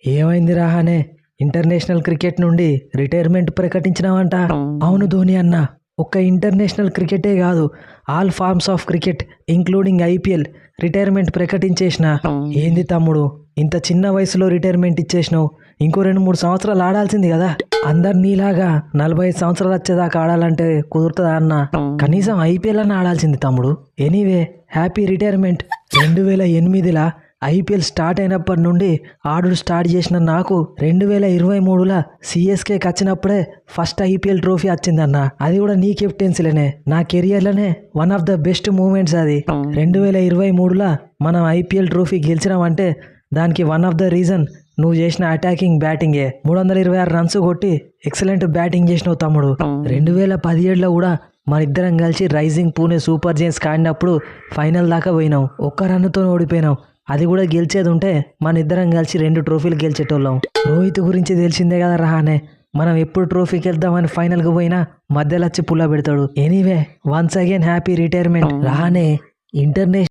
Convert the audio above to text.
ఏమైంది Rahane? International cricket నుండి retirement ప్రకటించినావంట. అవును ధోని అన్న, ఒక్క ఇంటర్నేషనల్ క్రికెటే కాదు, all forms of cricket including IPL retirement ప్రకటించేసిన. ఏంది తమ్ముడు, ఇంత చిన్న వయసులో రిటైర్మెంట్ ఇచ్చేసినావు? ఇంకో 2-3 సంవత్సరాలు ఆడాల్సింది కదా. అందరు నీలాగా 45 సంవత్సరాలు వచ్చేదాకా ఆడాలంటే కుదురుతుందా అన్న? కనీసం ఐపీఎల్ అన్న ఆడాల్సింది తమ్ముడు. Anyway, happy retirement. 2008లా ఐపీఎల్ స్టార్ట్ అయినప్పటి నుండి ఆడుడు స్టార్ట్ చేసిన నాకు 2023లా సిఎస్కేకి వచ్చినప్పుడే ఫస్ట్ ఐపీఎల్ ట్రోఫీ వచ్చిందన్న. అది కూడా నీ కెప్టెన్సీలోనే. నా కెరియర్లోనే one of the best moments అది. 2023లా మనం ఐపీఎల్ ట్రోఫీ గెలిచినామంటే దానికి వన్ ఆఫ్ ద రీజన్ నువ్వు చేసిన అటాకింగ్ బ్యాటింగే. 326 రన్స్ కొట్టి ఎక్సలెంట్ బ్యాటింగ్ చేసినావు తమ్ముడు. 2017లో కూడా మన ఇద్దరం కలిసి రైజింగ్ పూణే సూపర్ జైంట్స్ ఆడినప్పుడు ఫైనల్ దాకా పోయినావు. ఒక్క రన్నుతో ఓడిపోయినావు. అది కూడా గెలిచేది ఉంటే మన ఇద్దరం కలిసి 2 ట్రోఫీలు గెలిచేటోళ్ళం. రోహిత్ గురించి తెలిసిందే కదా రహానే, మనం ఎప్పుడు ట్రోఫీకి వెళ్దామని ఫైనల్కి పోయినా మధ్యలో వచ్చి పుల్ల పెడతాడు. Anyway, once again happy retirement Rahane. International